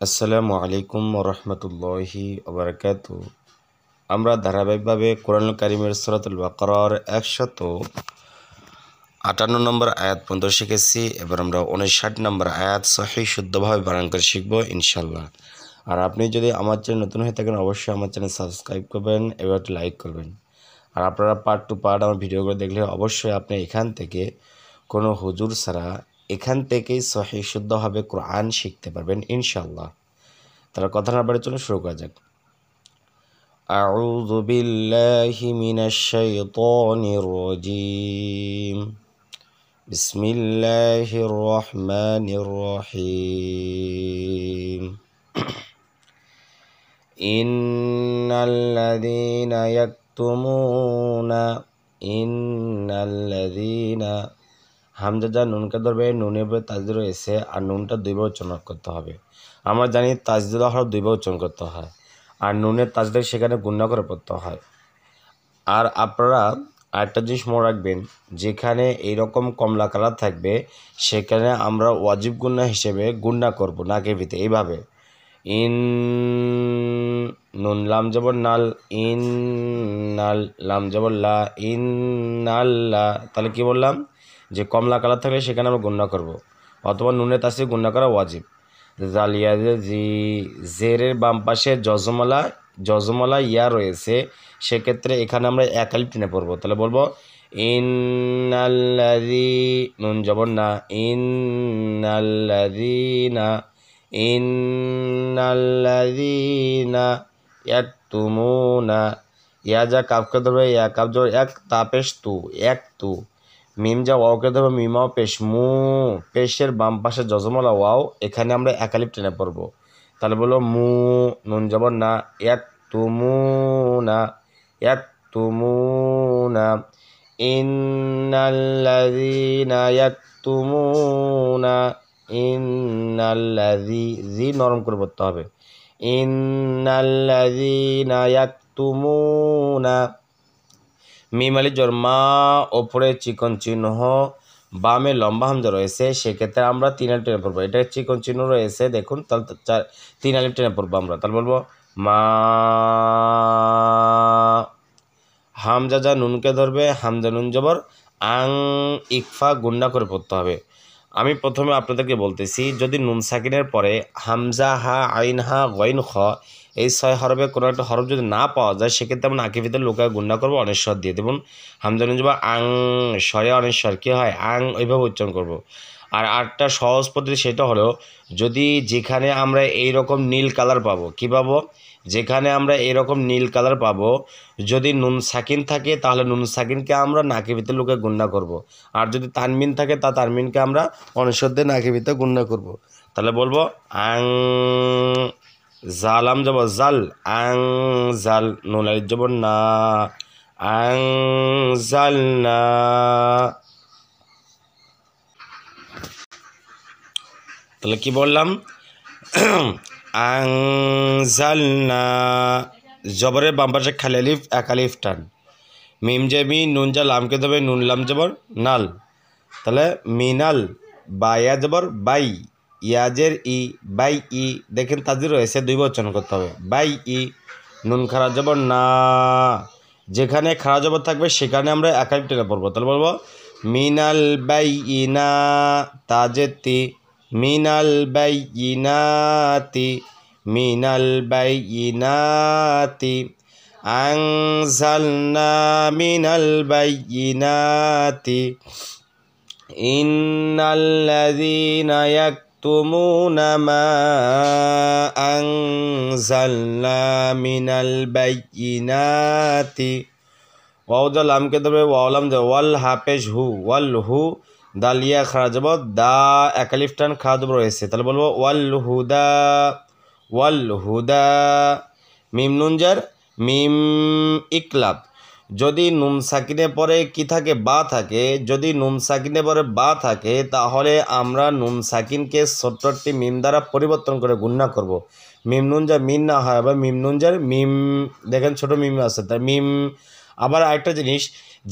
আসসালামু আলাইকুম রহমতুল্লাহি ওবারাকাতু। আমরা ধারাবাহিকভাবে কোরআনুল কারীমের সূরাতুল বাকারার 158 নম্বর আয়াত পর্যন্ত শিখেছি। এবার আমরা 59 নম্বর আয়াত সহিহ শুদ্ধভাবে বানান করে শিখব ইনশাল্লাহ। আর আপনি যদি আমার চ্যানেল নতুন হয়ে থাকেন অবশ্যই আমার চ্যানেল সাবস্ক্রাইব করবেন, এবার একটু লাইক করবেন। আর আপনারা পার্ট টু পার্ট আমার ভিডিওগুলো দেখলে অবশ্যই আপনি এখান থেকে কোনো হুজুর ছাড়া এখান থেকেই সহিহ শুদ্ধভাবে কোরআন শিখতে পারবেন ইনশাল্লাহ। তাহলে কথা না বাড়িয়ে চলুন শুরু করা যাক। আউযু বিল্লাহি মিনাশ শাইতানির রাজীম। বিসমিল্লাহির রহমানির রহিম। ইন্নাল্লাযীনা হামজা যা নুনকে ধরবে, নুনের উপরে তাজদীদ রয়েছে আর নুনটা দুইবার উচ্চারণ করতে হবে। আমরা জানি তাজদীদ হরফ দুইবার উচ্চারণ করতে হয় আর নুনের তাজদীদ সেখানে গুণনা করে পড়তে হয়। আর আপনারা আরেকটা জিনিস মনে রাখবেন, যেখানে এইরকম কমলা কালার থাকবে সেখানে আমরা ওয়াজিব গুণনা হিসেবে গুণনা করব নাকেভিতে এইভাবে। ইন নুন লাম জবর নাল, ইন নাল লাম জবর লা, ইন নাল্লা। তাহলে কি বললাম যে কমলা কালার থাকলে সেখানে আমরা গুণনা করব, অথবা নুনের তাসদীদ গুণনা করা ওয়াজিব। জালিয়া জি, জেরের বাম পাশে জজমলা ইয়া রয়েছে, সেক্ষেত্রে এখানে আমরা এক আলিফ টেনে পড়বো। তাহলে বলবো ইন্নাল্লাযী, নুন জবর না, ইন্নাল্লাযীনা, ইন্নাল্লাযীনা ইয়াকতুমুনা। ইয়া যা কাফকে ধরবে, ইয়া কাফ জবর এক, তা পেশ তু, এক তু। মিম যা ওয়াওকে ধরবে, মিমাও পেশ মু, পেশের বাম পাশে জজমলা ওয়াও, এখানে আমরা এক আলিফ টেনে পড়বো। তাহলে বলো মু, নুন জবর না, ইয়াকতুমুনা, ইয়াকতুমুনা। ইন্নাল্লাযীনা ইয়াকতুমুনা, ইন্নাল্লাযী, জি নরম করে পড়তে হবে। ইন্নাল্লাযীনা ইয়াকতুমুনা। মিম আলিফ জবর মা, ওপরে চিকন চিহ্ন, বামে লম্বা হামজা রয়েছে, সেক্ষেত্রে আমরা 3 আলিফ টেনে পড়বো। এটা চিকন চিহ্ন রয়েছে দেখুন, তাহলে 3 আলিফ টেনে পড়বো আমরা। তাহলে বলবো মা। হামজা যা নুনকে ধরবে, হামজা নুন জবর আং, ইকফা গুন্না করে পড়তে হবে। আমি প্রথমে আপনাদেরকে বলতেছি, যদি নুন সাকিনের পরে হামজা হা আইন হা গইন খ এই 6 হরফে কোনো একটা হরফ যদি না পাওয়া যায়, সেক্ষেত্রে আমরা নাকের ভিতরে লোকায় গুন্না করবো, অনেশ্বর দিয়ে দেবুন। হামজা নুন জবর আং, স্বরে অনেশ্বর কী হয়, আং, ওইভাবে উচ্চারণ করবো। আর আরেকটা সহজ পদ্ধতি, সেটা হলো যদি যেখানে আমরা এইরকম নীল কালার পাবো, কী পাবো, যেখানে আমরা এরকম নীল কালার পাবো, যদি নুন সাকিন থাকে তাহলে নুন সাকিনকে আমরা নাকের ভিতরে লুকে গুণনা করব। আর যদি তানমিন থাকে তা তানমিনকে আমরা অনস্বর দিয়ে নাকের ভিতরে গুণনা করব। তাহলে বলবো আং, জালাম যাব জাল, আং জাল, নুন আলিফ যাব না, আং জাল না। তাহলে কি বললাম, আংজালনা, জবরের বাম পাশে খালি আলিফ, এক আলিফ টান। মিম যে মি, নুন যা লামকে দেবে, নুন লাম জবর নাল, তাহলে মিনাল। বা ইয়া জবর বাই, ইয়াজের ই, বাই ই, দেখেন তাজি রয়েছে, দুইবার উচ্চারণ করতে হবে, বাই ই। নুন খারা জবর না, যেখানে খারা জবর থাকবে সেখানে আমরা এক আলিফ টেনে পড়বো। তাহলে বলবো মিনাল বাই ইনা, তাজেতি, মিনাল বাইয়িনাতি, মিনাল বাইয়িনাতি, আনজালনা মিনাল বাইয়িনাতি, ইন্নাল্লাযীনা ইয়াকতুমুনা মা আনজালনা মিনাল বাইয়িনাতি। ওয়াও যা লামকে ধরবে, ওয়াও লাম যা ওয়াল, হাফেজ হু, ওয়াল হু, দালিয়া খারা যাব দা, এক আলিফ টান, খারা যাব রয়েছে। তাহলে বলবো ওয়াল হুদা, ওয়াল হুদা। মিম নুন জার মিম, ইকলাব। যদি নুন সাকিনে পরে কি থাকে, বা থাকে, যদি নুন সাকিনে পরে বা থাকে তাহলে আমরা নুন সাকিনকে ছোট্ট একটি মিম দ্বারা পরিবর্তন করে গুণনা করব। মিম নুন যা মিন না হয়, আবার মিম নুন যার মিম, দেখেন ছোট মিম আছে তাই মিম। আবার আরেকটা জিনিস,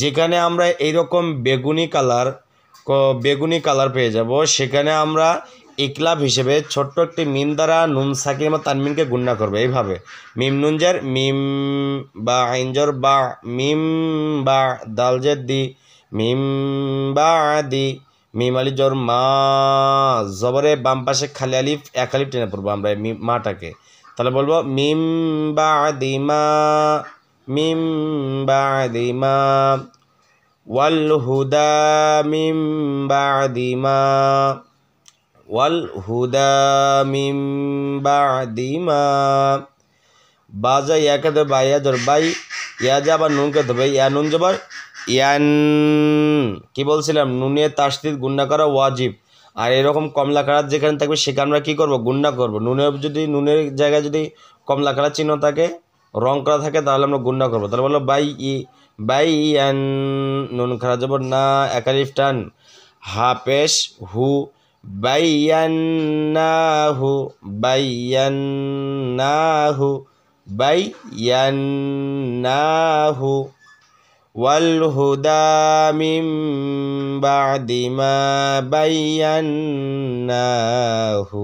যেখানে আমরা এইরকম বেগুনি কালার পেয়ে যাব, সেখানে আমরা ইকলাব হিসেবে ছোট্ট একটি মিম দ্বারা নুন সাকিন বা তানমিনকে গুণনা করবে এইভাবে মিম নুন জের মিম বা আইন জর বা মিম বা দাল জের দি মিম বা দি মিম আলি জর মা জবরে বাম পাশে খালি আলিফ এক আলিফ টেনে পড়বো আমরা মাটাকে তাহলে বলবো মিম বা দিমা মিম বা দিমা ওয়াল হুদা মিম বা দিমা ওয়াল হুদা মিম বাদিমা বাজা ইয়াকে দেবে বাইয়া জর বাই ইয়া যাবার নুনকে দেবে ইয়া নুন যাবার ইয়ান কি বলছিলাম নুনে তাসদিদ গুণনা করা ওয়াজিব আর এরকম কমলা কারার যেখানে থাকবে সেখানে আমরা কী করবো গুণনা করবো নুনের জায়গায় যদি কমলা কারার চিহ্ন থাকে রং করা থাকে তাহলে আমরা গুণনা করবো তাহলে বললো বাই ইয়ান নুন খারা যাবো না একালিফ টান হাফেশ হু বাইয়ান্নাহু ওয়াল হুদা মিন বা'দি মা বাইয়ান্নাহু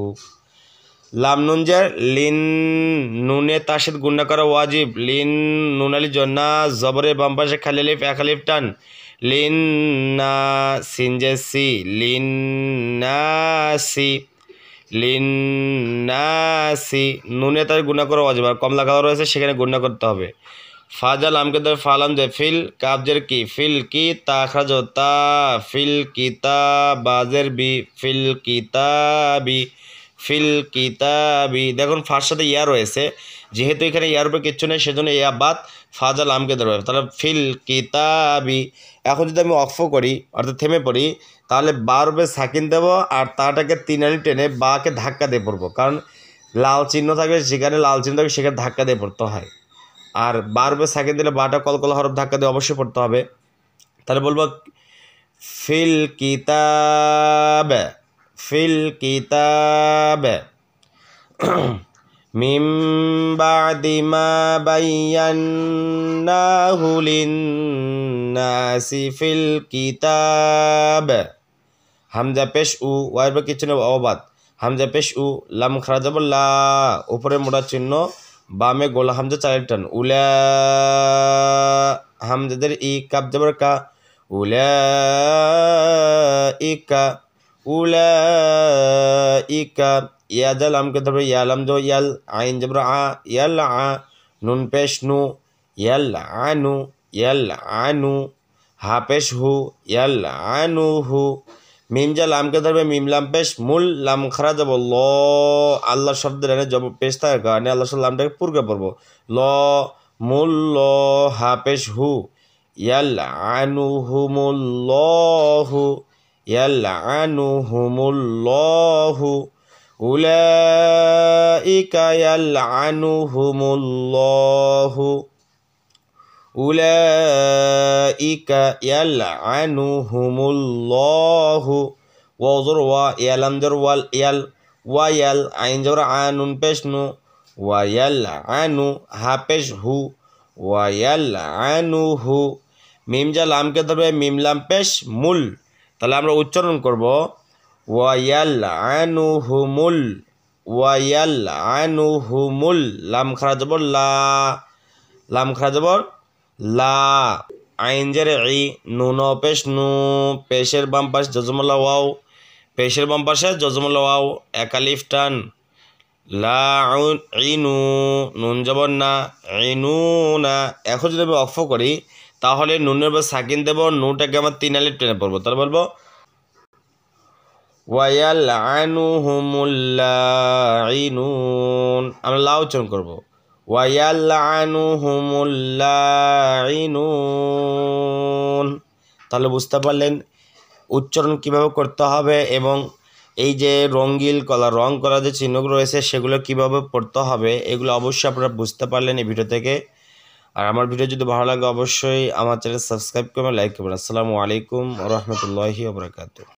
লাম নুন জের লিন নুনে তাসদিদ গুণনা করা ওয়াজিব লিন নুন আলি জন্না জবরে বাম পাশে খালি আলিফ এক আলিফ টান লিন না সিন জে সি লিন নাসি নুনে তার গুণা করা ওয়াজিব আর কমলা কালার রয়েছে সেখানে গুণা করতে হবে ফাজাল আমকে ধরে ফালাম যে ফিল কাবজের কি ফিল কি তাখরাজ তা ফিল কিতাবাজের বি ফিল কিতাবি দেখুন ফার সাথে ইয়া রয়েছে যেহেতু এখানে ইয়ার উপরে কিচ্ছু নেই সেজন্য ইয়া বাদ ফাজাল আমকে ধরবে তাহলে ফিল কিতাবি এখন যদি আমি অক্ফ করি অর্থাৎ থেমে পড়ি তাহলে বার উপরে সাকিন দেবো আর তাটাকে তিন আনি টেনে বাকে ধাক্কা দিয়ে পড়বো কারণ লাল চিহ্ন থাকবে সেখানে লাল চিহ্ন থাকবে সেখানে ধাক্কা দিয়ে পড়তে হয় আর বার উপরে সাকিন দিলে বাটা কলকলা হরফ ধাক্কা দিয়ে অবশ্যই পড়তে হবে তাহলে বলবো ফিল কিতাব মিম বা'দি মা বায়্যান্নাহু লিন-নাসি ফিল কিতাব হামজা পেশ উ ওয়াইবার কিছু নেই অবাদ হামজা পেশ উ লাম খারা যাব লা উপরে মোটা চিহ্ন বামে গোলা হামজা চারের টান উলা হামজাদের ই কাব যাবার কা উলা ইকা ইয়াজাল আমকে ধরবে ইয়ালাম জো ইয়াল আইন জবর আ ইয়াল আ নুন পেশ নু ইয়াল আনু হা পেশ হু ইয়াল আনু হু মিম জাল আমকে ধরবে মিম লাম পেশ মুল লাম খারা যাব ল আল্লাহ শব্দের এনে জব পেশ থাকার কারণে আল্লাহ শব্দ লামটাকে পুরকে পড়বো ল মুল ল হা পেশ হু ইয়াল আনু হুমুল্লাহু ইয়ালআনুহুমুল্লাহু উলাইকা ইয়ালআনুহুমুল্লাহু ওয়াজর ওয়া ইয়ালাম জর ওয়াল ইয়াল ওয়ায়াল আইন জর আনুন পেশ নু ওয়ায়ালআনু হা পেশ হু ওয়ায়ালআনুহু মিম জাল আমকে ধরবে মিম লাম পেশ মুল তাহলে আমরা উচ্চারণ করব ওয়ায়ালআনুহুমুল লাম খারা জবর লা আইন জের ই নুন পেশ নু পেশের বাম পাশে জজমুল্লাহ ওয়াও এক আলিফ টান লা ইনু নুন জবর না ইনুনা এখন যদি আমি অফ করি তাহলে নুনের উপর সাকিন দেব নুটাকে আমার তিন আলিফ টেনে পড়বো তাহলে বলবো ওয়ায়ালআনুহুমুল্লাইনুন আমরা লা উচ্চারণ করবো ওয়ায়ালআনুহুমুল্লাইনুন তাহলে বুঝতে পারলেন উচ্চারণ কিভাবে করতে হবে এবং এই যে রং করা যে চিহ্নগুলো রয়েছে সেগুলো কিভাবে পড়তে হবে এগুলো অবশ্যই আপনারা বুঝতে পারলেন এই ভিডিও থেকে আর আমার ভিডিও যদি ভালো লাগে অবশ্যই আমার চ্যানেল সাবস্ক্রাইব করবেন লাইক করবেন আসসালামু আলাইকুম ওয়া রাহমাতুল্লাহি ওয়া বারাকাতুহু।